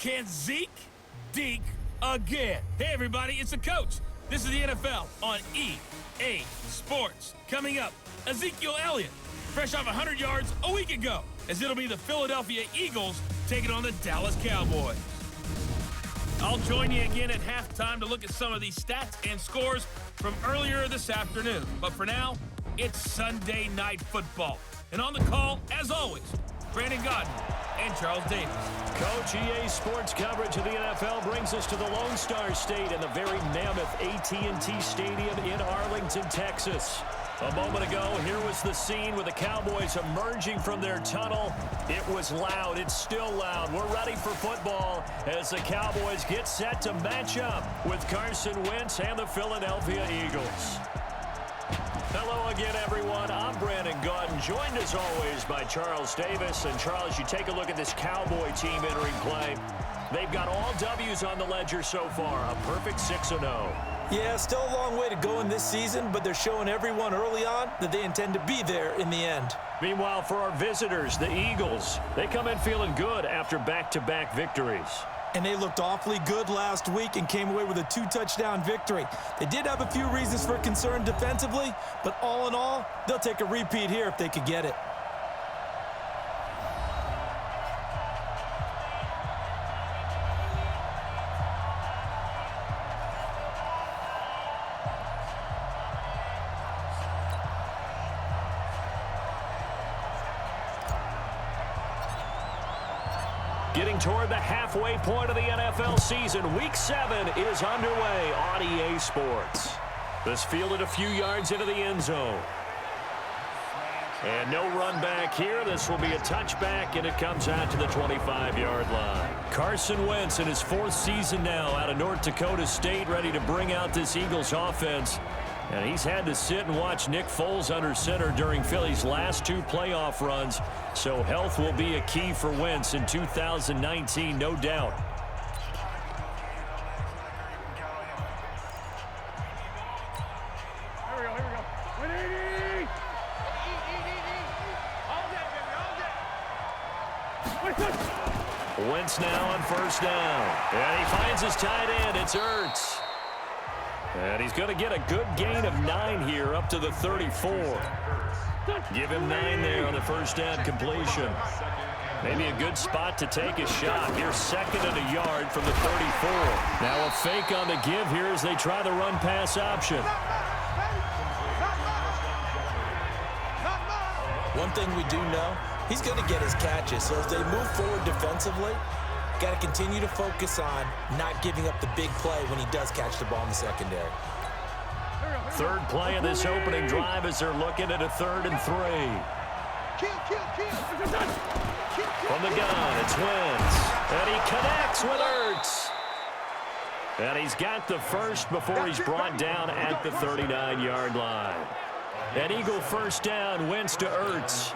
Can Zeke deke again? Hey, everybody, it's the coach. This is the NFL on EA Sports. Coming up, Ezekiel Elliott, fresh off 100 yards a week ago, as it'll be the Philadelphia Eagles taking on the Dallas Cowboys. I'll join you again at halftime to look at some of these stats and scores from earlier this afternoon. But for now, it's Sunday Night Football. And on the call, as always, Brandon Godden and Charles Davis. Coach, EA Sports coverage of the NFL brings us to the Lone Star State and the very mammoth AT&T Stadium in Arlington, Texas. A moment ago, here was the scene with the Cowboys emerging from their tunnel. It was loud. It's still loud. We're ready for football as the Cowboys get set to match up with Carson Wentz and the Philadelphia Eagles. Hello again, everyone. I'm Brandon Godden, joined as always by Charles Davis. And Charles, you take a look at this Cowboy team entering play. They've got all W's on the ledger so far, a perfect 6-0. Yeah, still a long way to go in this season, but they're showing everyone early on that they intend to be there in the end. Meanwhile, for our visitors, the Eagles, they come in feeling good after back-to-back victories. And they looked awfully good last week and came away with a 2-touchdown victory. They did have a few reasons for concern defensively, but all in all, they'll take a repeat here if they could get it. Getting toward the halfway point of the NFL season, Week 7 is underway on EA Sports. This fielded a few yards into the end zone. And no run back here. This will be a touchback, and it comes out to the 25-yard line. Carson Wentz in his 4th season now out of North Dakota State, ready to bring out this Eagles offense. And he's had to sit and watch Nick Foles under center during Philly's last 2 playoff runs. So health will be a key for Wentz in 2019, no doubt. Here we go. Wentz now on first down. And he finds his tight end. It's Ertz. And he's going to get a good gain of 9 here up to the 34. Give him 9 there on the first down completion. Maybe a good spot to take a shot. Here's 2nd and a yard from the 34. Now a fake on the give here as they try the run-pass option. One thing we do know, he's going to get his catches. So as they move forward defensively, got to continue to focus on not giving up the big play when he does catch the ball in the secondary. 3rd play of this opening drive as they're looking at a 3rd and 3. From the gun, it's Wentz. And he connects with Ertz. And he's got the first before he's brought down at the 39-yard line. An Eagle first down, Wentz to Ertz.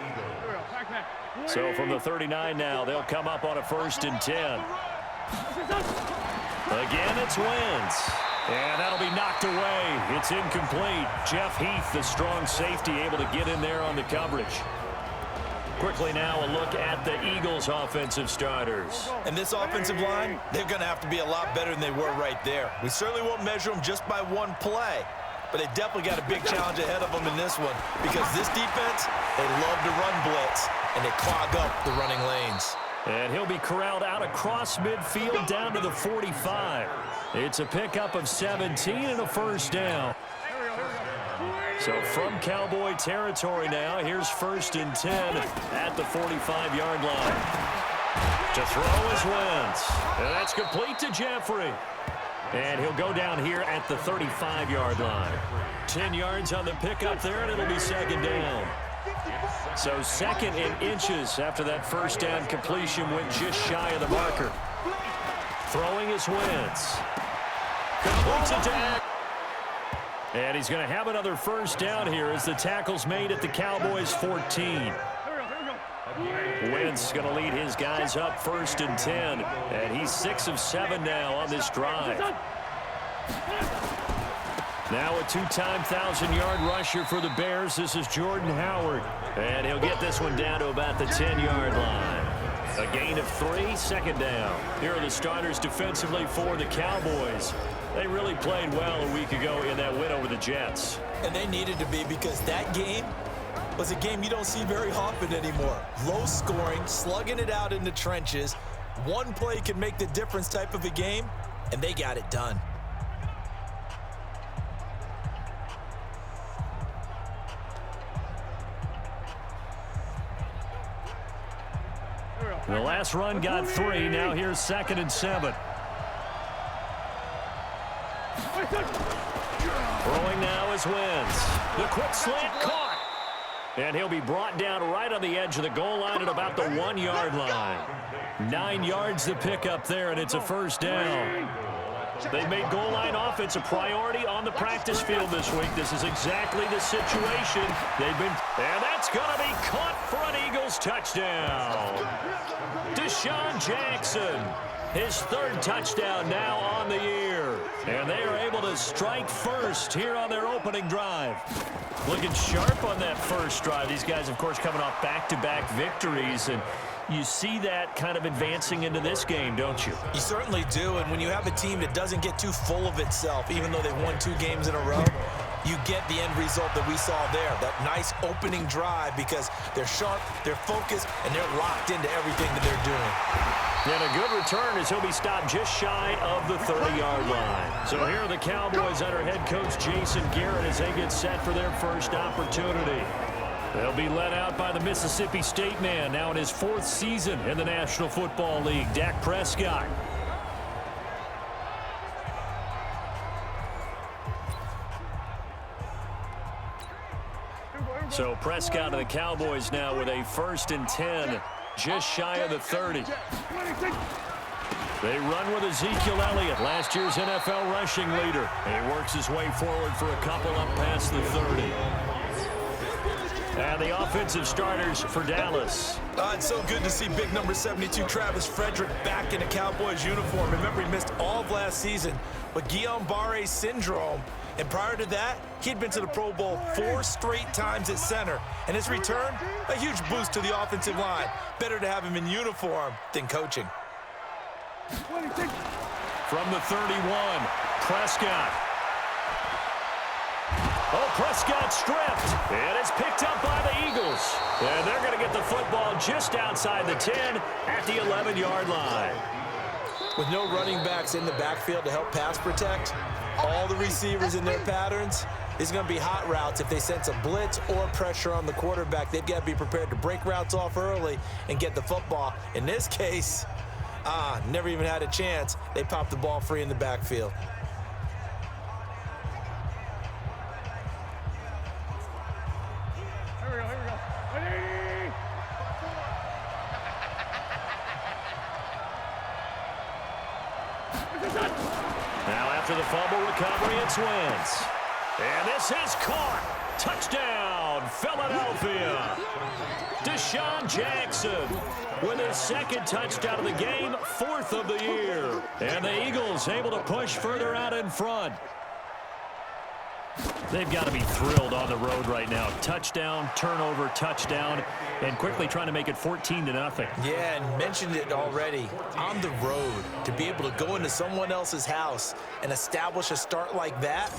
So from the 39 now, they'll come up on a 1st and 10. Again, it's Wentz. And that'll be knocked away. It's incomplete. Jeff Heath, the strong safety, able to get in there on the coverage. Quickly now, a look at the Eagles' offensive starters. And this offensive line, they're going to have to be a lot better than they were right there. We certainly won't measure them just by one play, but they definitely got a big challenge ahead of them in this one because this defense, they love to run blitz, and they clog up the running lanes. And he'll be corralled out across midfield down to the 45. It's a pickup of 17 and a first down. So from Cowboy territory now, here's 1st and 10 at the 45-yard line. To throw is Wentz. And that's complete to Jeffrey. And he'll go down here at the 35-yard line. 10 yards on the pickup there, and it'll be 2nd down. So 2nd and inches after that first down completion went just shy of the marker. Throwing is Wentz. Completes it to and he's going to have another first down here as the tackle's made at the Cowboys' 14. Wentz going to lead his guys up 1st and 10. And he's 6 of 7 now on this drive. Now a 2-time 1,000-yard rusher for the Bears. This is Jordan Howard. And he'll get this one down to about the 10-yard line. A gain of 3, second down. Here are the starters defensively for the Cowboys. They really played well a week ago in that win over the Jets. And they needed to be, because that game was a game you don't see very often anymore. Low scoring, slugging it out in the trenches. One play can make the difference type of a game, and they got it done. The last run got 3. Now here's 2nd and 7. Throwing now is Wentz. The quick slant caught. And he'll be brought down right on the edge of the goal line at about the 1-yard line. 9 yards to pick up there, and it's a first down. They've made goal line offense a priority on the practice field this week. This is exactly the situation they've been. And that's going to be caught for an Eagles touchdown. Deshaun Jackson, his 3rd touchdown now on the year. And they are able to strike first here on their opening drive. Looking sharp on that first drive. These guys, of course, coming off back-to-back victories, and you see that kind of advancing into this game, don't you? You certainly do, and when you have a team that doesn't get too full of itself, even though they've won 2 games in a row, you get the end result that we saw there, that nice opening drive, because they're sharp, they're focused, and they're locked into everything that they're doing. And a good return as he'll be stopped just shy of the 30-yard line. So here are the Cowboys under head coach Jason Garrett as they get set for their first opportunity. They'll be led out by the Mississippi State man, now in his 4th season in the National Football League, Dak Prescott. So Prescott and the Cowboys now with a 1st and 10, just shy of the 30. They run with Ezekiel Elliott, last year's NFL rushing leader. And he works his way forward for a couple up past the 30. And the offensive starters for Dallas. It's so good to see big number 72, Travis Frederick, back in a Cowboys uniform. Remember, he missed all of last season with Guillain-Barré syndrome. And prior to that, he'd been to the Pro Bowl 4 straight times at center. And his return, a huge boost to the offensive line. Better to have him in uniform than coaching. From the 31, Prescott. Oh, Prescott stripped, and it's picked up by the Eagles. And they're going to get the football just outside the 10 at the 11-yard line. With no running backs in the backfield to help pass protect, all the receivers in their patterns, these are going to be hot routes. If they sense a blitz or pressure on the quarterback, they've got to be prepared to break routes off early and get the football. In this case, never even had a chance. They popped the ball free in the backfield. Now after the fumble recovery, it's Wentz. And this is caught. Touchdown, Philadelphia. Deshaun Jackson with his 2nd touchdown of the game, 4th of the year. And the Eagles able to push further out in front. They've got to be thrilled on the road right now. Touchdown, turnover, touchdown, and quickly trying to make it 14-0. Yeah, and mentioned it already. On the road, to be able to go into someone else's house and establish a start like that,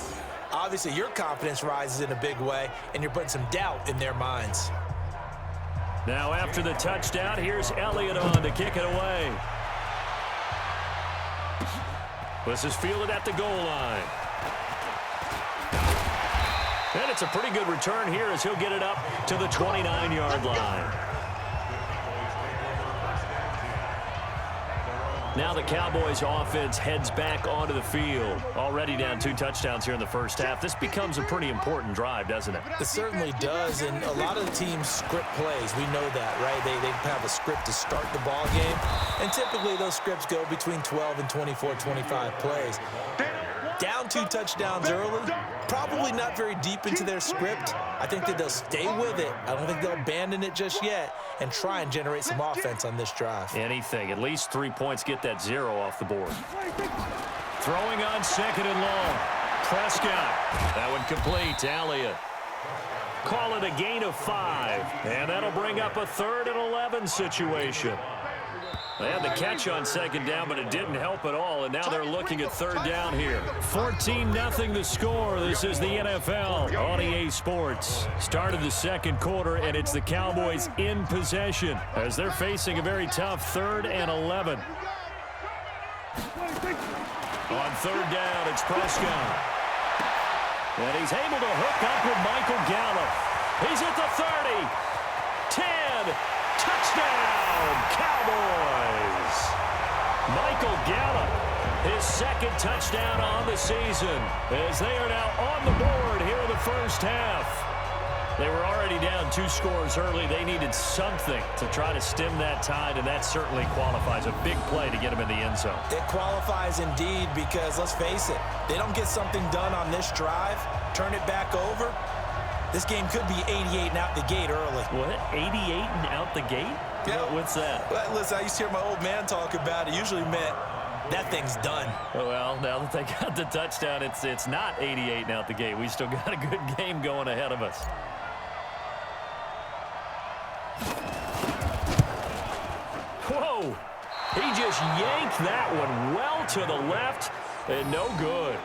obviously your confidence rises in a big way, and you're putting some doubt in their minds. Now after the touchdown, here's Elliott on to kick it away. This is fielded at the goal line. And it's a pretty good return here as he'll get it up to the 29-yard line. Now the Cowboys offense heads back onto the field. Already down 2 touchdowns here in the first half. This becomes a pretty important drive, doesn't it? It certainly does, and a lot of the teams script plays. We know that, right? They have a script to start the ball game, and typically those scripts go between 12 and 24, 25 plays. Down 2 touchdowns early, probably not very deep into their script. I think that they'll stay with it. I don't think they'll abandon it just yet and try and generate some offense on this drive. Anything. At least 3 points, get that 0 off the board. Throwing on 2nd and long. Prescott. That one complete to Elliott. Call it a gain of 5. And that'll bring up a 3rd and 11 situation. They had the catch on second down, but it didn't help at all, and now they're looking at third down here. 14-0 the score. This is the NFL on EA Sports. Start of the second quarter, and it's the Cowboys in possession as they're facing a very tough 3rd and 11. On third down, it's Prescott. And he's able to hook up with Michael Gallup. He's at the 30. 10. Touchdown, Cowboys. Michael Gallup, his second touchdown on the season, as they are now on the board here in the first half. They were already down 2 scores early. They needed something to try to stem that tide, and that certainly qualifies. A big play to get them in the end zone. It qualifies indeed because, let's face it, they don't get something done on this drive, turn it back over, this game could be 88 and out the gate early. What? 88 and out the gate? Yeah. What's that? Well, listen, I used to hear my old man talk about it. Usually meant that thing's done. Well, now that they got the touchdown, it's not 88 and out the gate. We still got a good game going ahead of us. Whoa! He just yanked that one well to the left, and no good.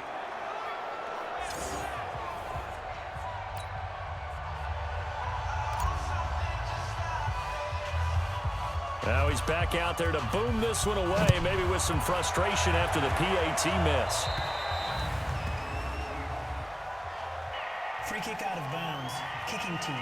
Now he's back out there to boom this one away, maybe with some frustration after the PAT miss. Free kick out of bounds. Kicking team.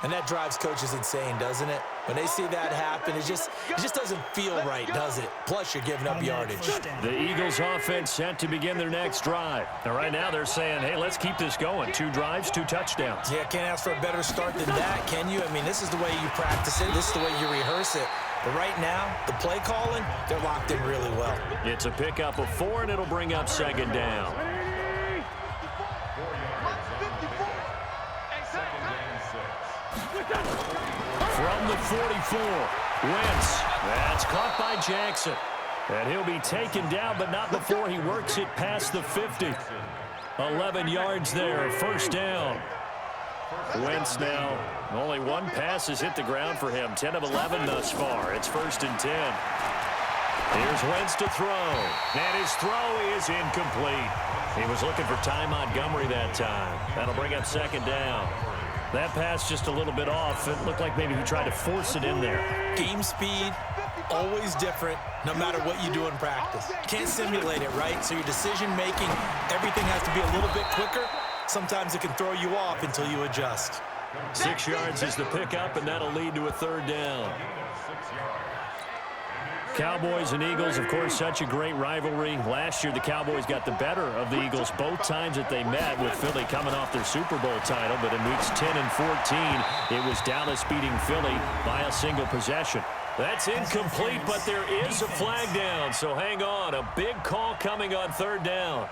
And that drives coaches insane, doesn't it? When they see that happen, it just doesn't feel right, does it? Plus, you're giving up yardage. The Eagles offense set to begin their next drive. Now, right now, they're saying, hey, let's keep this going. 2 drives, 2 touchdowns. Yeah, can't ask for a better start than that, can you? I mean, this is the way you practice it. This is the way you rehearse it. But right now, the play calling, they're locked in really well. It's a pickup of 4, and it'll bring up second down. From the 44, Wentz. That's caught by Jackson. And he'll be taken down, but not before he works it past the 50. 11 yards there, first down. Wentz now, only 1 pass has hit the ground for him. 10 of 11 thus far. It's 1st and 10. Here's Wentz to throw. And his throw is incomplete. He was looking for Ty Montgomery that time. That'll bring up second down. That pass just a little bit off. It looked like maybe he tried to force it in there. Game speed, always different, no matter what you do in practice. Can't simulate it, right? So your decision-making, everything has to be a little bit quicker. Sometimes it can throw you off until you adjust. 6 yards is the pickup, and that'll lead to a third down. Cowboys and Eagles, of course, such a great rivalry. Last year, the Cowboys got the better of the Eagles both times that they met, with Philly coming off their Super Bowl title. But in weeks 10 and 14, it was Dallas beating Philly by a single possession. That's incomplete, but there is a flag down, so hang on. A big call coming on third down.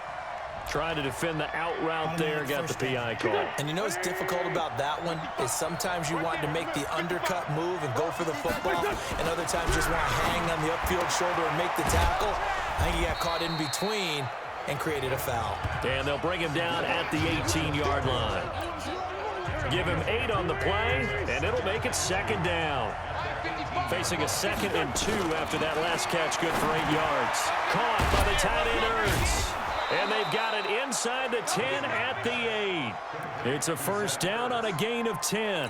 Trying to defend the out route there, got the PI call. And you know what's difficult about that one is sometimes you want to make the undercut move and go for the football, and other times just want to hang on the upfield shoulder and make the tackle. I think he got caught in between and created a foul. And they'll bring him down at the 18-yard line. Give him 8 on the play, and it'll make it second down. Facing a 2nd and 2 after that last catch, good for 8 yards. Caught by the tight end Ertz. And they've got it inside the 10 at the 8. It's a first down on a gain of 10.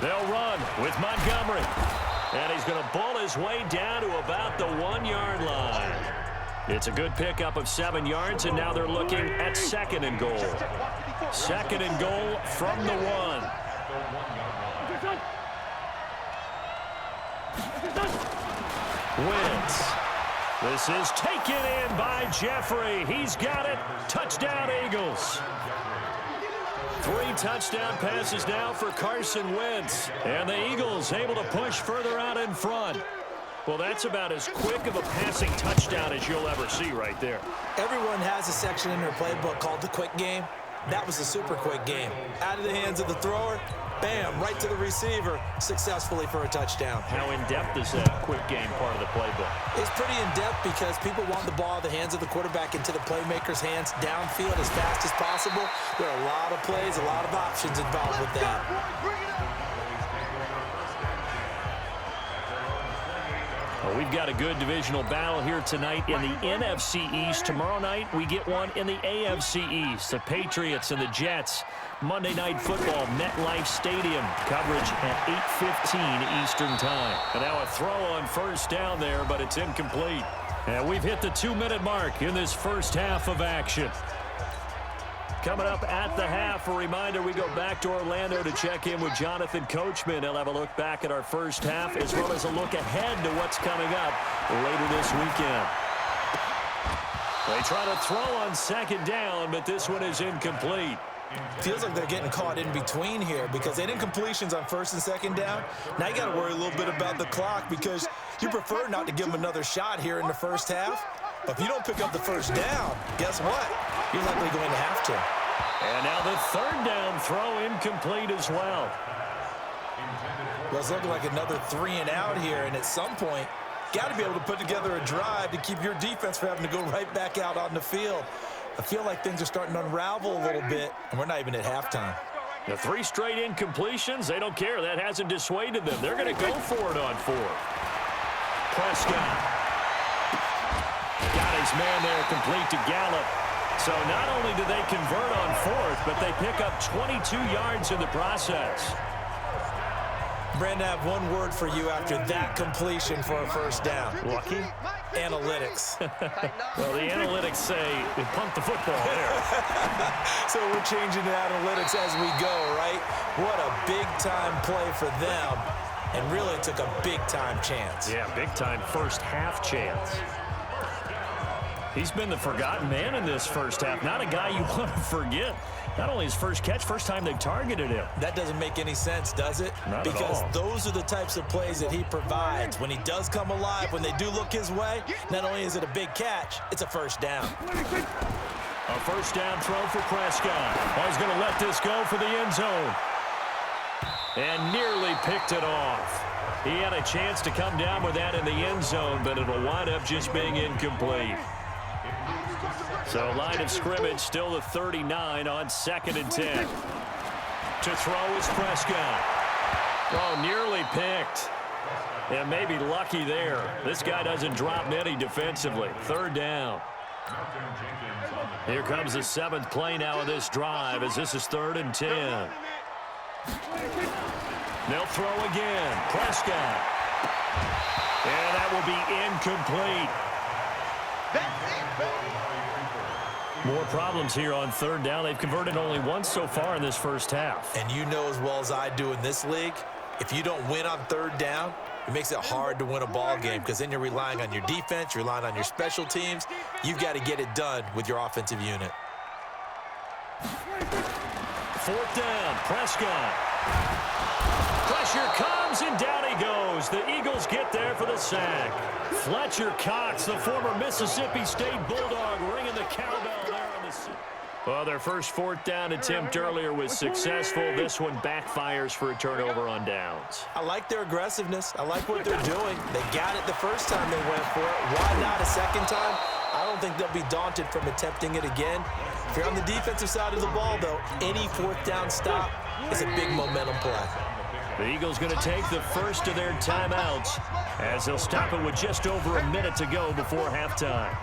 They'll run with Montgomery. And he's going to bull his way down to about the 1-yard line. It's a good pickup of 7 yards, and now they're looking at 2nd and goal. 2nd and goal from the 1. Wentz. This is taken in by Jeffrey. He's got it. Touchdown, Eagles. 3 touchdown passes now for Carson Wentz. And the Eagles able to push further out in front. Well, that's about as quick of a passing touchdown as you'll ever see right there. Everyone has a section in their playbook called the quick game. That was a super quick game. Out of the hands of the thrower, bam, right to the receiver, successfully for a touchdown. How in-depth is that quick game part of the playbook? It's pretty in-depth because people want the ball out of the hands of the quarterback into the playmaker's hands downfield as fast as possible. There are a lot of plays, a lot of options involved with that. Well, we've got a good divisional battle here tonight in the NFC East. Tomorrow night, we get one in the AFC East. The Patriots and the Jets. Monday Night Football, MetLife Stadium. Coverage at 8:15 Eastern Time. And now a throw on first down there, but it's incomplete. And we've hit the 2-minute mark in this first half of action. Coming up at the half, a reminder, we go back to Orlando to check in with Jonathan Coachman. He'll have a look back at our first half as well as a look ahead to what's coming up later this weekend. They try to throw on second down, but this one is incomplete. Feels like they're getting caught in between here because they didn't completions on first and second down. Now you got to worry a little bit about the clock because you prefer not to give them another shot here in the first half. But if you don't pick up the first down, guess what? You're likely going to have to. And now the third down throw incomplete as well. Well, it's looking like another 3 and out here, and at some point, got to be able to put together a drive to keep your defense from having to go right back out on the field. I feel like things are starting to unravel a little bit, and we're not even at halftime. The 3 straight incompletions, they don't care. That hasn't dissuaded them. They're going to go for it on 4. Prescott. Got his man there, complete to Gallup. So not only do they convert on 4th, but they pick up 22 yards in the process. Brandon, I have one word for you after that completion for a first down. Lucky? Analytics. Well, the analytics say punt the football there. So we're changing the analytics as we go, right? What a big-time play for them. And really took a big-time chance. Yeah, big-time first half chance. He's been the forgotten man in this first half. Not a guy you want to forget. Not only his first catch, first time they've targeted him. That doesn't make any sense, does it? Not because at all. Those are the types of plays that he provides. When he does come alive, when they do look his way, not only is it a big catch, it's a first down. A first down throw for Prescott. He's going to let this go for the end zone. And nearly picked it off. He had a chance to come down with that in the end zone, but it'll wind up just being incomplete. So line of scrimmage still the 39 on 2nd and 10. To throw is Prescott. Oh, nearly picked. And maybe lucky there. This guy doesn't drop many defensively. 3rd down. Here comes the 7th play now of this drive as this is 3rd and 10. They'll throw again. Prescott. And that will be incomplete. More problems here on 3rd down. They've converted only once so far in this first half. And you know as well as I do in this league, if you don't win on 3rd down, it makes it hard to win a ball game because then you're relying on your defense, you're relying on your special teams. You've got to get it done with your offensive unit. 4th down, Prescott. Pressure comes, and down he goes. The Eagles get there for the sack. Fletcher Cox, the former Mississippi State Bulldog, ringing the cowbell there on the... Well, their first 4th down attempt earlier was successful. This one backfires for a turnover on downs. I like their aggressiveness. I like what they're doing. They got it the first time they went for it. Why not a second time? I don't think they'll be daunted from attempting it again. If you're on the defensive side of the ball, though, any 4th down stop is a big momentum play. The Eagles going to take the first of their timeouts as they'll stop it with just over a minute to go before halftime.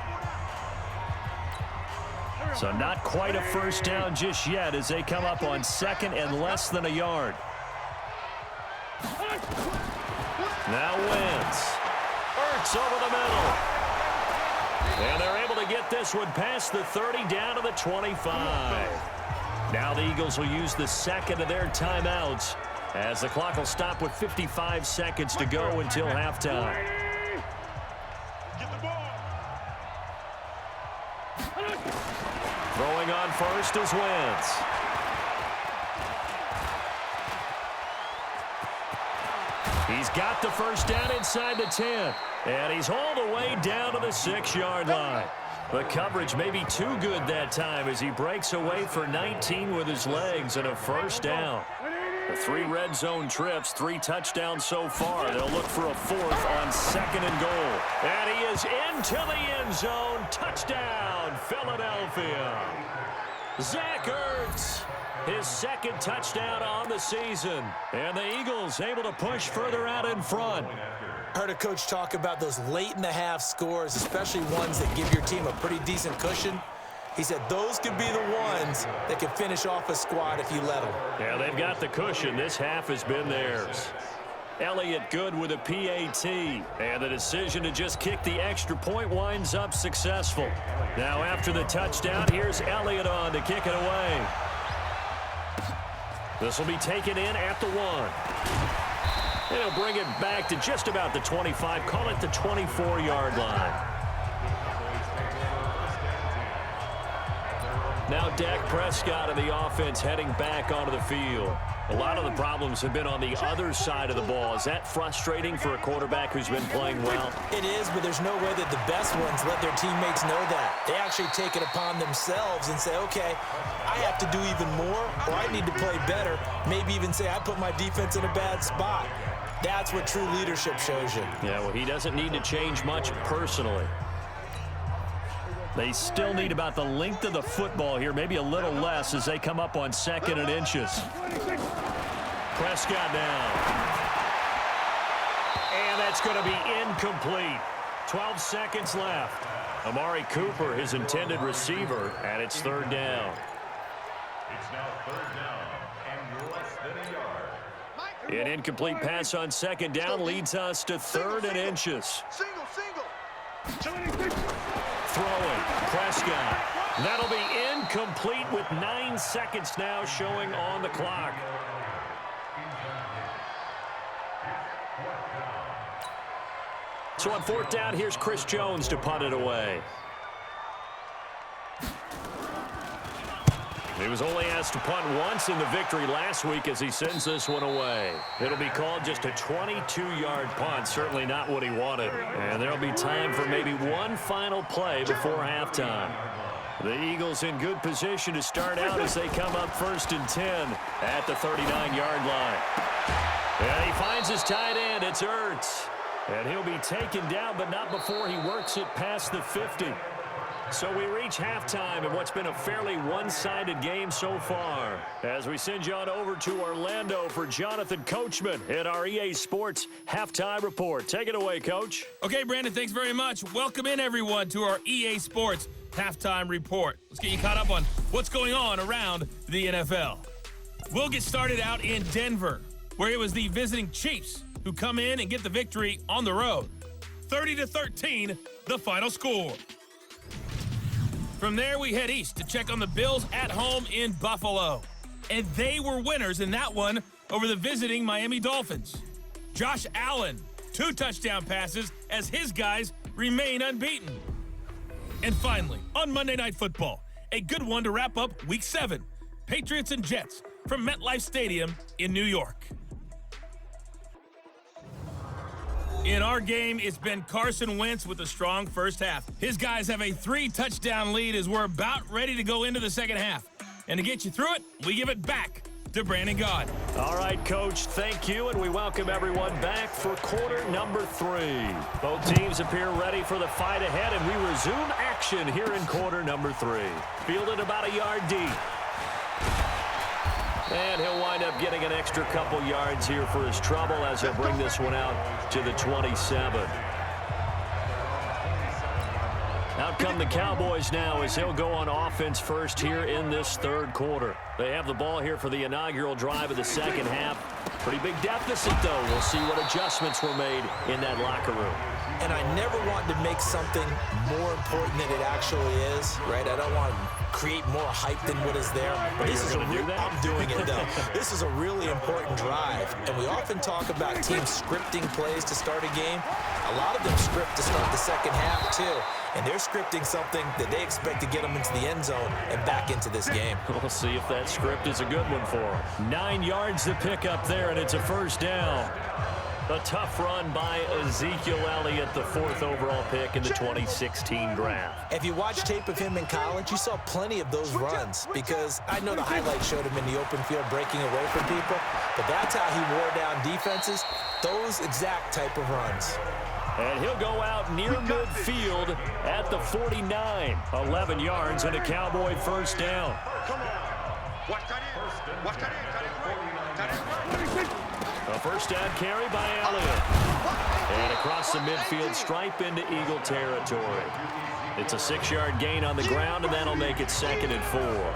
So not quite a first down just yet as they come up on 2nd and less than a yard. Now Wentz. Ertz over the middle. And they're able to get this one past the 30 down to the 25. Now the Eagles will use the 2nd of their timeouts as the clock will stop with 55 seconds to go until halftime. Throwing on first is Wentz. He's got the first down inside the 10. And he's all the way down to the 6-yard line. The coverage may be too good that time as he breaks away for 19 with his legs and a first down. The 3 red zone trips, 3 touchdowns so far. They'll look for a 4th on 2nd and goal. And he is into the end zone. Touchdown, Philadelphia. Zach Ertz, his 2nd touchdown on the season. And the Eagles able to push further out in front. I heard a coach talk about those late-in-the-half scores, especially ones that give your team a pretty decent cushion. He said those could be the ones that can finish off a squad if you let them. Yeah, they've got the cushion. This half has been theirs. Elliott good with a PAT. And the decision to just kick the extra point winds up successful. Now after the touchdown, here's Elliott on to kick it away. This will be taken in at the 1. He'll bring it back to just about the 25, call it the 24-yard line. Now Dak Prescott of the offense heading back onto the field. A lot of the problems have been on the other side of the ball. Is that frustrating for a quarterback who's been playing well? It is, but there's no way that the best ones let their teammates know that. They actually take it upon themselves and say, okay, I have to do even more, or I need to play better. Maybe even say I put my defense in a bad spot. That's what true leadership shows you. Yeah, well, he doesn't need to change much personally. They still need about the length of the football here, maybe a little less as they come up on 2nd and inches. Prescott down. And that's going to be incomplete. 12 seconds left. Amari Cooper, his intended receiver, and it's 3rd down. It's now 3rd down and less than a yard. An incomplete pass on 2nd down leads us to 3rd and inches. Throwing, Prescott. That'll be incomplete with 9 seconds now showing on the clock. So on 4th down, here's Chris Jones to punt it away. He was only asked to punt once in the victory last week as he sends this one away. It'll be called just a 22-yard punt, certainly not what he wanted. And there'll be time for maybe one final play before halftime. The Eagles in good position to start out as they come up 1st and 10 at the 39-yard line. And he finds his tight end. It's Ertz. And he'll be taken down, but not before he works it past the 50. So we reach halftime in what's been a fairly one-sided game so far. As we send you on over to Orlando for Jonathan Coachman at our EA Sports Halftime Report. Take it away, Coach. Okay, Brandon, thanks very much. Welcome in, everyone, to our EA Sports Halftime Report. Let's get you caught up on what's going on around the NFL. We'll get started out in Denver, where it was the visiting Chiefs who come in and get the victory on the road. 30-13, the final score. From there, we head east to check on the Bills at home in Buffalo. And they were winners in that one over the visiting Miami Dolphins. Josh Allen, 2 touchdown passes as his guys remain unbeaten. And finally, on Monday Night Football, a good one to wrap up Week 7. Patriots and Jets from MetLife Stadium in New York. In our game, it's been Carson Wentz with a strong first half. His guys have a 3-touchdown lead as we're about ready to go into the second half. And to get you through it, we give it back to Brandon Gaud. All right, Coach, thank you, and we welcome everyone back for quarter number 3. Both teams appear ready for the fight ahead, and we resume action here in quarter number 3. Fielded about a yard deep. And he'll wind up getting an extra couple yards here for his trouble as he'll bring this one out to the 27. Out come the Cowboys now as they'll go on offense first here in this 3rd quarter. They have the ball here for the inaugural drive of the second half. Pretty big deficit, though. We'll see what adjustments were made in that locker room. And I never want to make something more important than it actually is, right? I don't want to create more hype than what is there. But this is do that? I'm doing it, though. This is a really important drive, and we often talk about teams scripting plays to start a game. A lot of them script to start the second half, too. And they're scripting something that they expect to get them into the end zone and back into this game. We'll see if that script is a good one for them. 9 yards to pick up there, and it's a first down. A tough run by Ezekiel Elliott, the 4th overall pick in the 2016 draft. If you watched tape of him in college, you saw plenty of those runs because I know the highlights showed him in the open field breaking away from people, but that's how he wore down defenses, those exact type of runs. And he'll go out near midfield at the 49. 11 yards and a Cowboy first down. A first down carry by Elliott. And across the midfield stripe into Eagle territory. It's a 6-yard gain on the ground, and that'll make it 2nd and 4.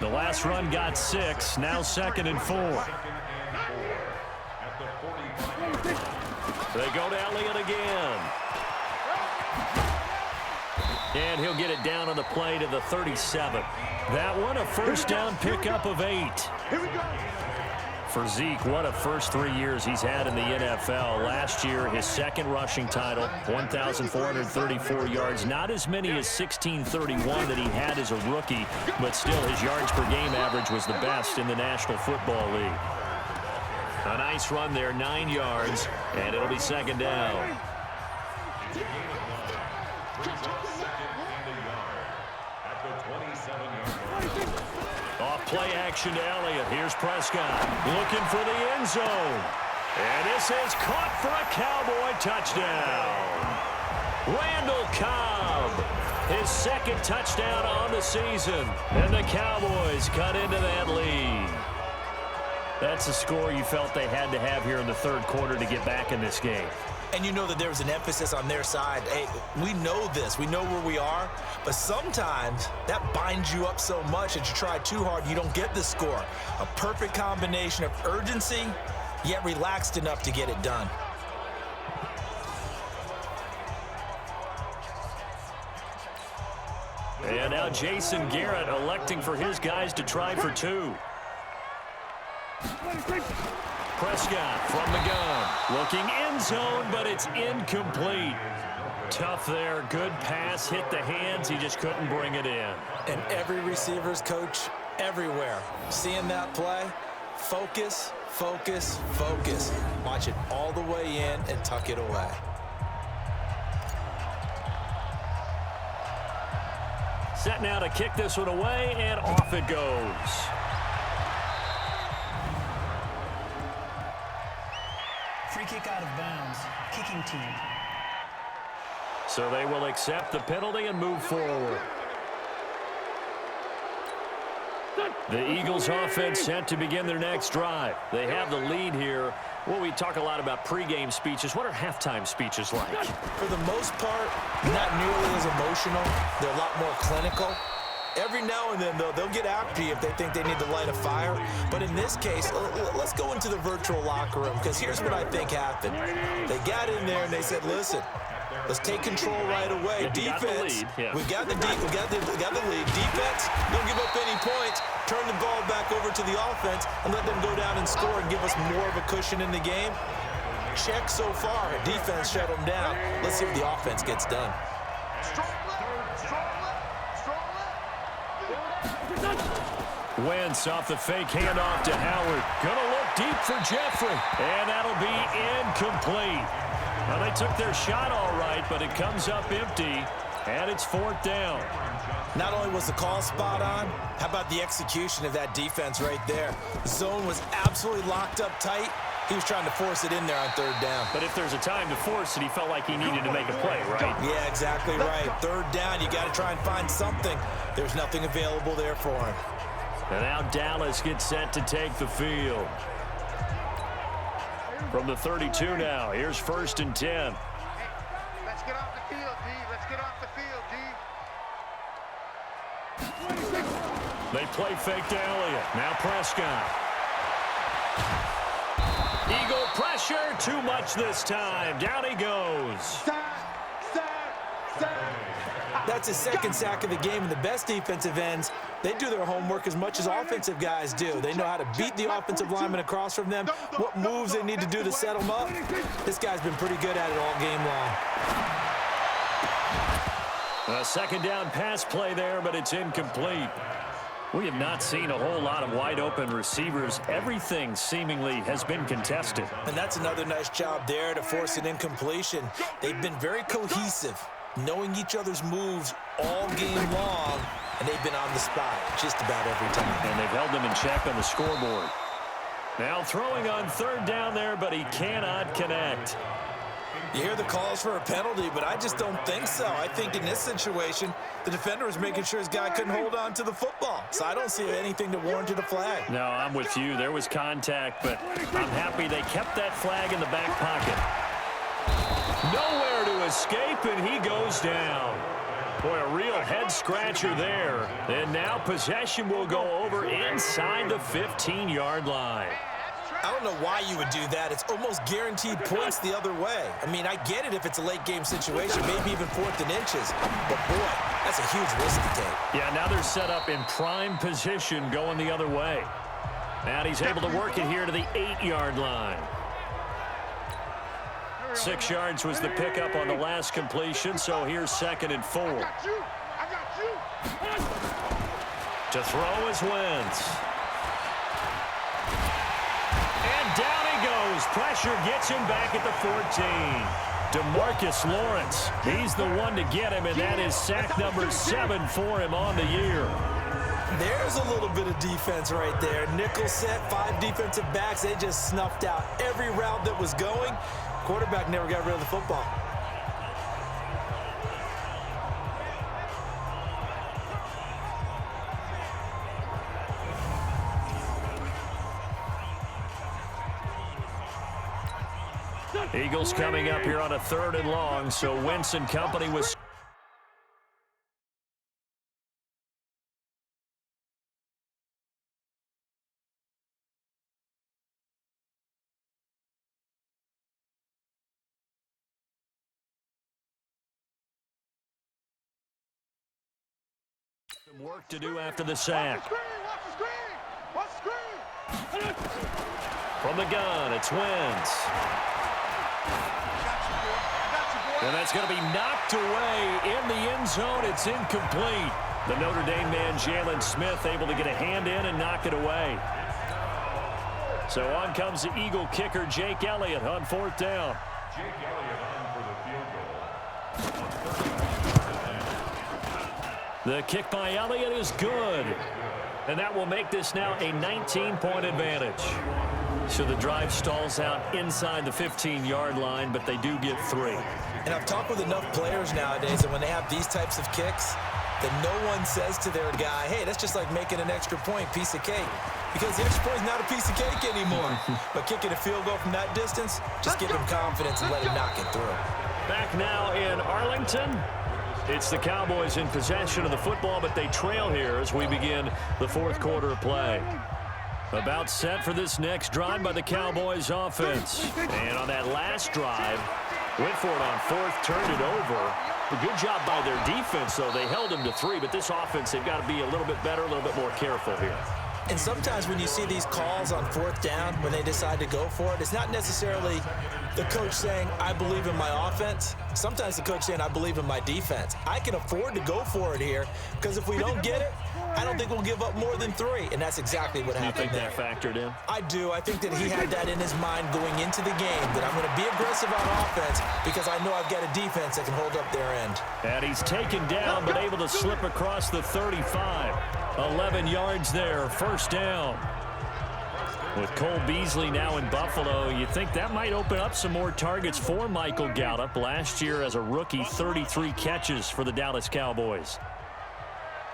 The last run got 6, now 2nd and 4. They go to Elliott again. And he'll get it down on the play to the 37. That one a first down pickup of 8. Here we go. For Zeke, what a first 3 years he's had in the NFL. Last year, his 2nd rushing title, 1,434 yards. Not as many as 1,631 that he had as a rookie, but still his yards per game average was the best in the National Football League. A nice run there, 9 yards, and it'll be 2nd down. Off play action to Elliott. Here's Prescott looking for the end zone. And this is caught for a Cowboy touchdown. Randall Cobb, his 2nd touchdown on the season. And the Cowboys cut into that lead. That's a score you felt they had to have here in the 3rd quarter to get back in this game. And you know that there was an emphasis on their side. Hey, we know this. We know where we are. But sometimes that binds you up so much that you try too hard, you don't get the score. A perfect combination of urgency, yet relaxed enough to get it done. And now Jason Garrett electing for his guys to try for 2. Prescott from the gun, looking end zone, but it's incomplete. Tough there, good pass, hit the hands, he just couldn't bring it in. And every receiver's coach everywhere, seeing that play, focus, focus, focus. Watch it all the way in and tuck it away. Set now to kick this one away, and off it goes. Free kick out of bounds. Kicking team. So they will accept the penalty and move forward. The Eagles offense set to begin their next drive. They have the lead here. Well, we talk a lot about pregame speeches. What are halftime speeches like? For the most part, not nearly as emotional. They're a lot more clinical. Every now and then, though, they'll get after you if they think they need to light a fire. But in this case, let's go into the virtual locker room, because here's what I think happened. They got in there and they said, listen, let's take control right away. Defense, we got the lead. Defense, don't give up any points. Turn the ball back over to the offense and let them go down and score and give us more of a cushion in the game. Check so far. Defense shut them down. Let's see if the offense gets done. Wentz off the fake handoff to Howard. Gonna look deep for Jeffrey. And that'll be incomplete. Well, they took their shot all right, but it comes up empty. And it's 4th down. Not only was the call spot on, how about the execution of that defense right there? The zone was absolutely locked up tight. He was trying to force it in there on 3rd down. But if there's a time to force it, he felt like he needed to make a play, right? Yeah, exactly right. 3rd down, you got to try and find something. There's nothing available there for him. And now Dallas gets set to take the field. From the 32 now, here's 1st and 10. Let's get off the field, D. Let's get off the field, D. They play fake to Elliott. Now Prescott. Eagle pressure, too much this time. Down he goes. That's his 2nd sack of the game, and the best defensive ends, they do their homework as much as offensive guys do. They know how to beat the offensive lineman across from them, what moves they need to do to set them up. This guy's been pretty good at it all game long. A 2nd down pass play there, but it's incomplete. We have not seen a whole lot of wide-open receivers. Everything seemingly has been contested. And that's another nice job there to force an incompletion. They've been very cohesive, knowing each other's moves all game long, and they've been on the spot just about every time. And they've held them in check on the scoreboard. Now throwing on third down there, but he cannot connect. You hear the calls for a penalty, but I just don't think so. I think in this situation, the defender was making sure his guy couldn't hold on to the football. So I don't see anything that warranted a flag. No, I'm with you. There was contact, but I'm happy they kept that flag in the back pocket. Nowhere to escape, and he goes down. Boy, a real head-scratcher there. And now possession will go over inside the 15-yard line. I don't know why you would do that. It's almost guaranteed points the other way. I mean, I get it if it's a late-game situation, maybe even 4th and inches. But, boy, that's a huge risk to take. Yeah, now they're set up in prime position going the other way. And he's able to work it here to the 8-yard line. 6 yards was the pickup on the last completion, so here's 2nd and 4. I got you. To throw is Wentz. And down he goes. Pressure gets him back at the 14. DeMarcus Lawrence, he's the one to get him, and that is sack number 7 for him on the year. There's a little bit of defense right there. Nickel set, 5 defensive backs. They just snuffed out every route that was going. Quarterback never got rid of the football. Eagles coming up here on a 3rd and long, so Wentz and company was... Some work to do after the sack. Watch the screen. From the gun, it's Wentz. And that's going to be knocked away in the end zone. It's incomplete. The Notre Dame man, Jalen Smith, able to get a hand in and knock it away. So on comes the Eagle kicker, Jake Elliott, on 4th down. Jake Elliott on for the field goal. The kick by Elliott is good. And that will make this now a 19-point advantage. So the drive stalls out inside the 15-yard line, but they do get 3. And I've talked with enough players nowadays that when they have these types of kicks, that no one says to their guy, hey, that's just like making an extra point, piece of cake. Because the extra point is not a piece of cake anymore. But kicking a field goal from that distance, just give him confidence and let him knock it through. Back now in Arlington. It's the Cowboys in possession of the football, but they trail here as we begin the 4th quarter of play. About set for this next drive by the Cowboys offense. And on that last drive, went for it on 4th, turned it over. A good job by their defense, though. They held him to 3, but this offense, they've got to be a little bit better, a little bit more careful here. And sometimes when you see these calls on 4th down, when they decide to go for it, it's not necessarily the coach saying, I believe in my offense. Sometimes the coach saying, I believe in my defense. I can afford to go for it here because if we don't get it, I don't think we'll give up more than 3. And that's exactly what happened. You think that factored in? I do. I think that he had that in his mind going into the game, that I'm going to be aggressive on offense because I know I've got a defense that can hold up their end. And he's taken down but able to slip across the 35. 11 yards there, 1st down. With Cole Beasley now in Buffalo, you think that might open up some more targets for Michael Gallup. Last year as a rookie, 33 catches for the Dallas Cowboys.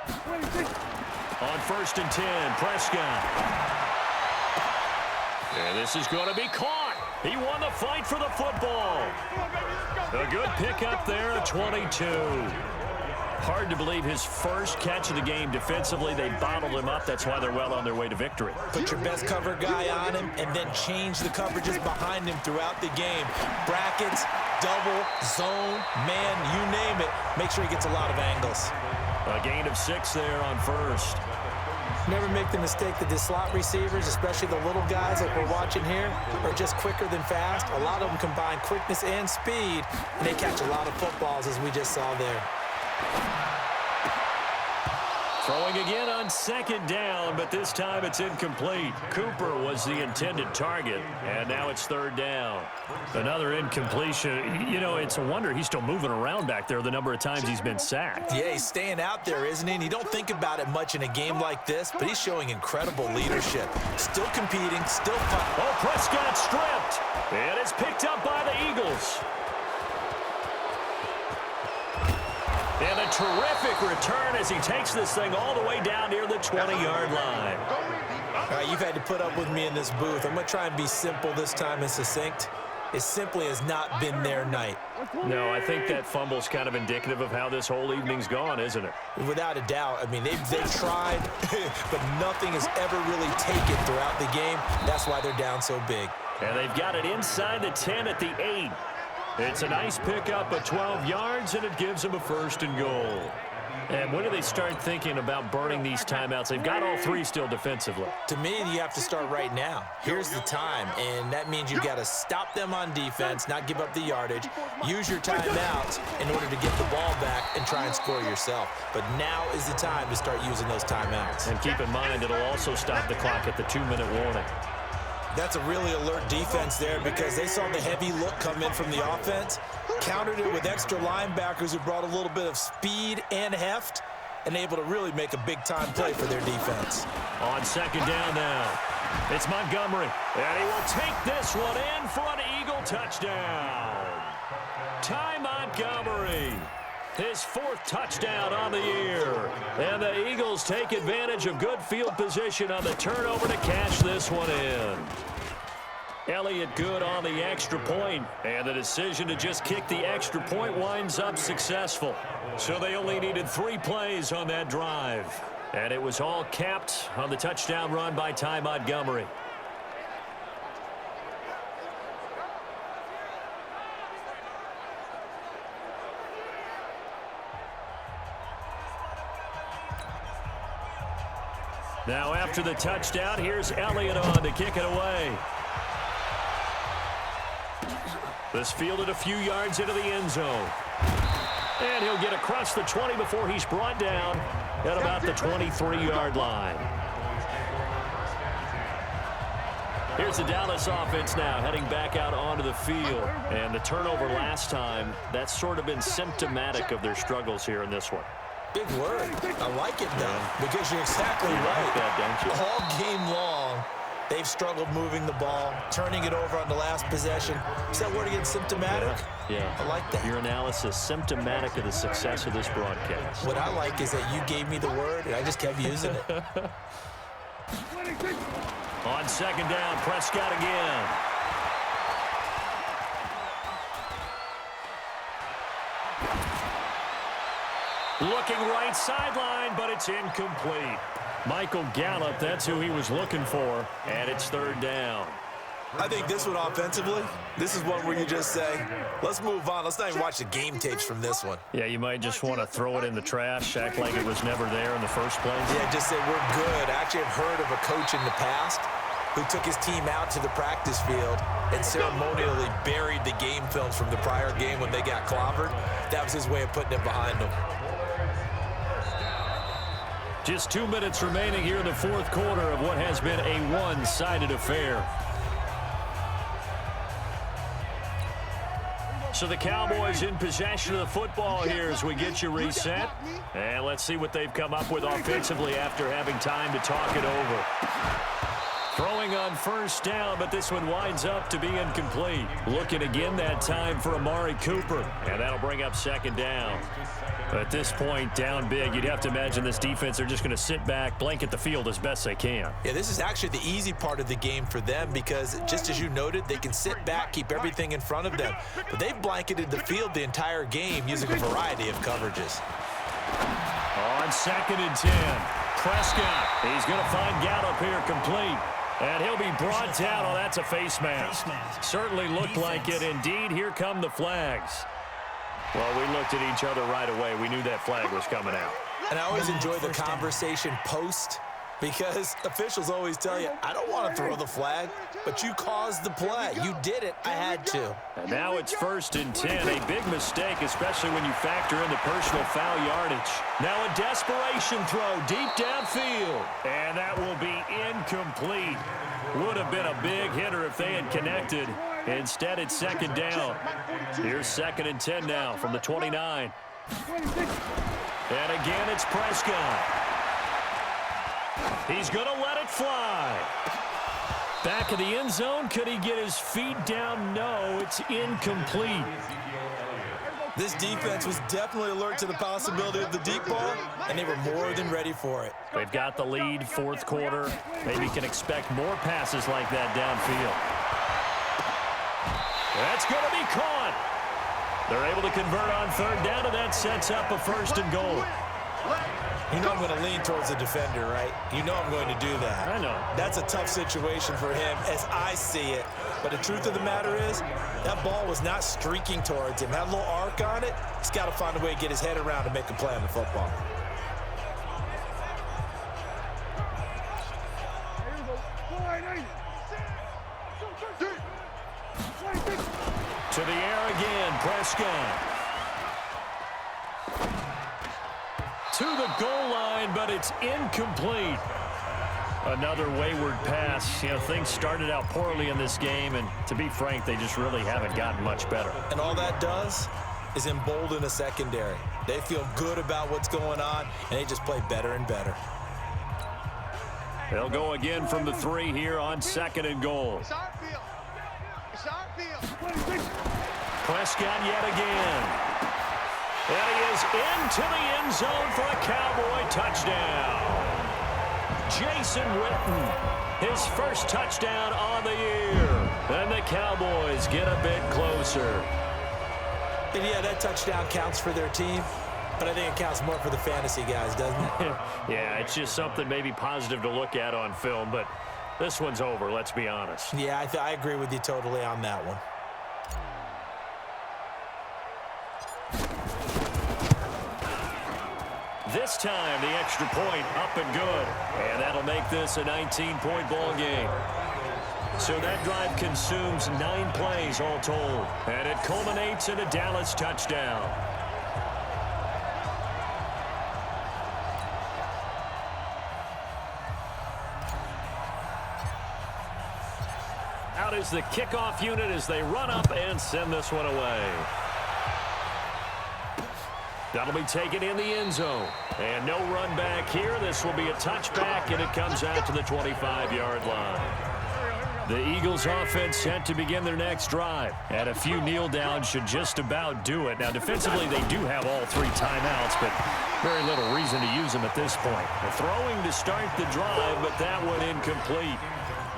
On 1st and 10, Prescott. And this is going to be caught. He won the fight for the football. A good pickup there at 22. Hard to believe his first catch of the game defensively. They bottled him up. That's why they're well on their way to victory. Put your best cover guy on him and then change the coverages behind him throughout the game. Brackets, double, zone, man, you name it. Make sure he gets a lot of angles. A gain of 6 there on 1st. Never make the mistake that the slot receivers, especially the little guys like we're watching here, are just quicker than fast. A lot of them combine quickness and speed, and they catch a lot of footballs as we just saw there. Throwing again on second down, but this time it's incomplete. Cooper was the intended target, and now it's third down. Another incompletion. You know, it's a wonder he's still moving around back there the number of times he's been sacked. Yeah, he's staying out there, isn't he? And you don't think about it much in a game like this, but he's showing incredible leadership. Still competing, still fighting. Oh, Prescott stripped, and it's picked up by the Eagles. And a terrific return as he takes this thing all the way down near the 20-yard line. All right, you've had to put up with me in this booth. I'm going to try and be simple this time and succinct. It simply has not been their night. No, I think that fumble's kind of indicative of how this whole evening's gone, isn't it? Without a doubt. I mean, they've tried, but nothing has ever really taken throughout the game. That's why they're down so big. And they've got it inside the 10 at the 8. It's a nice pickup of 12 yards, and it gives them a first and goal. And when do they start thinking about burning these timeouts? They've got all three still defensively. To me, you have to start right now. Here's the time, and that means you've got to stop them on defense, not give up the yardage, use your timeouts in order to get the ball back and try and score yourself. But now is the time to start using those timeouts. And keep in mind, it'll also stop the clock at the 2-minute warning. That's a really alert defense there because they saw the heavy look come in from the offense, countered it with extra linebackers who brought a little bit of speed and heft, and able to really make a big-time play for their defense. On second down now, it's Montgomery, and he will take this one in for an Eagle touchdown. Ty Montgomery, his fourth touchdown on the year. And the Eagles take advantage of good field position on the turnover to cash this one in. Elliott good on the extra point, and the decision to just kick the extra point winds up successful. So they only needed 3 plays on that drive. And it was all capped on the touchdown run by Ty Montgomery. Now after the touchdown, here's Elliott on to kick it away. This fielded a few yards into the end zone. And he'll get across the 20 before he's brought down at about the 23-yard line. Here's the Dallas offense now heading back out onto the field. And the turnover last time, that's sort of been symptomatic of their struggles here in this one. Big word. I like it, though, because you're exactly right. Like that, don't you? All game long, they've struggled moving the ball, turning it over on the last possession. Is that word again, symptomatic? Yeah. I like that. Your analysis, symptomatic of the success of this broadcast. What I like is that you gave me the word, and I just kept using it. On second down, Prescott again. Looking right sideline, but it's incomplete. Michael Gallup, that's who he was looking for, and it's third down. I think this one offensively, this is one where you just say, let's move on. Let's not even watch the game tapes from this one. Yeah, you might just want to throw it in the trash, act like it was never there in the first place. Yeah, just say we're good. I actually have heard of a coach in the past who took his team out to the practice field and ceremonially buried the game films from the prior game when they got clobbered. That was his way of putting it behind them. Just 2 minutes remaining here in the fourth quarter of what has been a one-sided affair. So the Cowboys in possession of the football here as we get you reset. And let's see what they've come up with offensively after having time to talk it over. Throwing on first down, but this one winds up to be incomplete. Looking again that time for Amari Cooper, and that'll bring up second down. At this point, down big, you'd have to imagine this defense, they're just going to sit back, blanket the field as best they can. Yeah, this is actually the easy part of the game for them because, just as you noted, they can sit back, keep everything in front of them. But they've blanketed the field the entire game using a variety of coverages. On second and 10, Prescott. He's going to find Gallup here complete. And he'll be brought down. Oh, that's a face mask. Certainly looked like it. Indeed, here come the flags. Well, we looked at each other right away. We knew that flag was coming out. And I always enjoy the conversation post Because officials always tell you, I don't want to throw the flag, but you caused the play. You did it. I had to. And now it's 1st and 10. A big mistake, especially when you factor in the personal foul yardage. Now a desperation throw deep downfield. And that will be incomplete. Would have been a big hitter if they had connected. Instead, it's 2nd down. Here's 2nd and 10 now from the 29. And again, it's Prescott. He's going to let it fly. Back of the end zone. Could he get his feet down? No, it's incomplete. This defense was definitely alert to the possibility of the deep ball, and they were more than ready for it. They've got the lead, 4th quarter. Maybe can expect more passes like that downfield. That's going to be caught. They're able to convert on 3rd down, and that sets up a 1st and goal. You know I'm going to lean towards the defender, right? You know I'm going to do that. I know. That's a tough situation for him as I see it. But the truth of the matter is, that ball was not streaking towards him. Had a little arc on it. He's got to find a way to get his head around to make a play on the football. To the air again, Prescott. To the goal line, but it's incomplete. Another wayward pass. You know, things started out poorly in this game, and to be frank, they just really haven't gotten much better. And all that does is embolden a secondary. They feel good about what's going on, and they just play better and better. They'll go again from the 3 here on 2nd and goal. It's our field. It's our field. Prescott yet again. And he is into the end zone for a Cowboy touchdown. Jason Witten, his first touchdown on the year. And the Cowboys get a bit closer. And yeah, that touchdown counts for their team, but I think it counts more for the fantasy guys, doesn't it? Yeah, it's just something maybe positive to look at on film, but this one's over, let's be honest. Yeah, I agree with you totally on that one. This time, the extra point up and good. And that'll make this a 19-point ball game. So that drive consumes 9 plays all told. And it culminates in a Dallas touchdown. Out is the kickoff unit as they run up and send this one away. That'll be taken in the end zone. And no run back here. This will be a touchback, and it comes out to the 25-yard line. The Eagles offense set to begin their next drive. And a few kneel downs should just about do it. Now, defensively, they do have all 3 timeouts, but very little reason to use them at this point. The throwing to start the drive, but that one incomplete.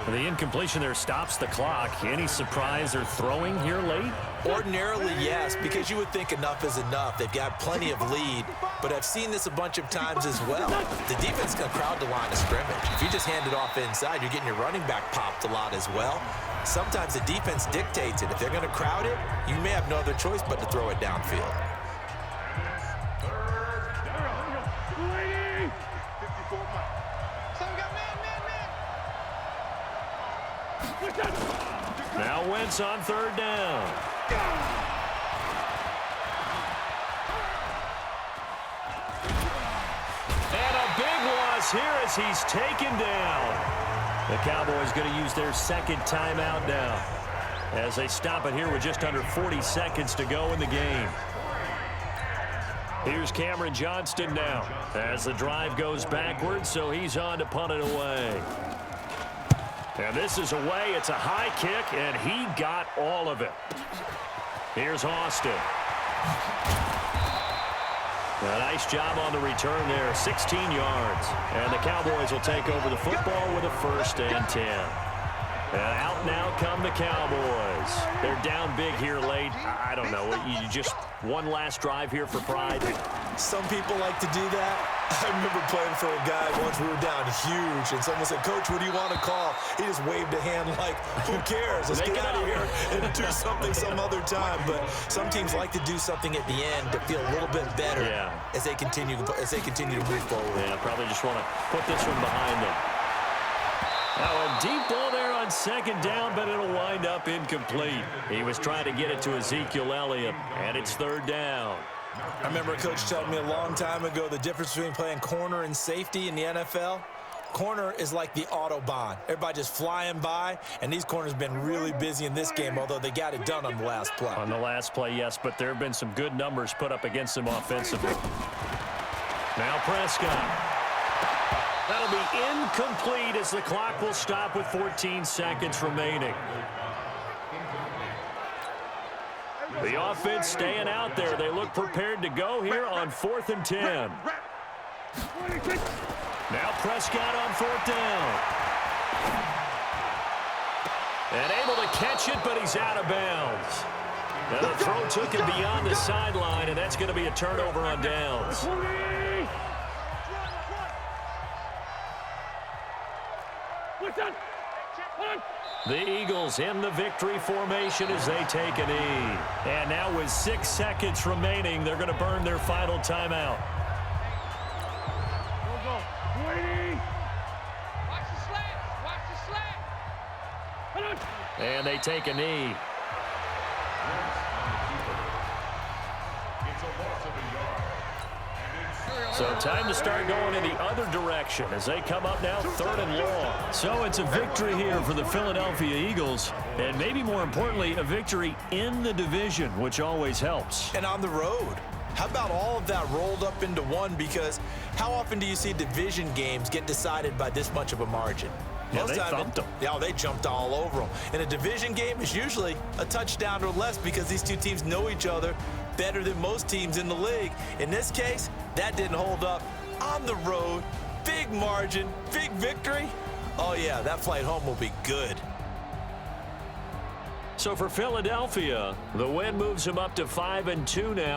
The incompletion there stops the clock. Any surprise they're throwing here late? Ordinarily, yes, because you would think enough is enough. They've got plenty of lead, but I've seen this a bunch of times as well. The defense can crowd the line of scrimmage. If you just hand it off inside, you're getting your running back popped a lot as well. Sometimes the defense dictates it. If they're going to crowd it, you may have no other choice but to throw it downfield. Now Wentz on 3rd down. And a big loss here as he's taken down. The Cowboys going to use their 2nd timeout now as they stop it here with just under 40 seconds to go in the game. Here's Cameron Johnston now as the drive goes backwards, so he's on to punt it away. And this is away. It's a high kick, and he got all of it. Here's Austin. A nice job on the return there, 16 yards. And the Cowboys will take over the football with a 1st and 10. And out now come the Cowboys. They're down big here late. I don't know. You just one last drive here for pride. Some people like to do that. I remember playing for a guy once. We were down huge, and someone said, "Coach, what do you want to call?" He just waved a hand like, "Who cares? Let's get out of here and do something some other time." But some teams like to do something at the end to feel a little bit better as they continue to move forward. Yeah, probably just want to put this one behind them. Now a deep ball there on second down, but it'll wind up incomplete. He was trying to get it to Ezekiel Elliott, and it's third down. I remember a coach telling me a long time ago the difference between playing corner and safety in the NFL. Corner is like the Autobahn. Everybody just flying by, and these corners have been really busy in this game, although they got it done on the last play. On the last play, yes, but there have been some good numbers put up against them offensively. Now Prescott. That'll be incomplete as the clock will stop with 14 seconds remaining. The offense staying out there. They look prepared to go here on 4th and 10. Now Prescott on 4th down. And able to catch it, but he's out of bounds. Now the throw took him beyond the sideline, and that's going to be a turnover on downs. The Eagles in the victory formation as they take a knee. And now with 6 seconds remaining, they're going to burn their final timeout. Watch the slant. Watch the slant. And they take a knee. So time to start going in the other direction as they come up now 3rd and long. So it's a victory here for the Philadelphia Eagles, and maybe more importantly, a victory in the division, which always helps. And on the road. How about all of that rolled up into one? Because how often do you see division games get decided by this much of a margin? Yeah, they thumped them. Yeah, they jumped all over them. In a division game, it's usually a touchdown or less because these two teams know each other better than most teams in the league. In this case, that didn't hold up. On the road, big margin, big victory. Oh, yeah, that flight home will be good. So for Philadelphia, the win moves them up to 5-2 now.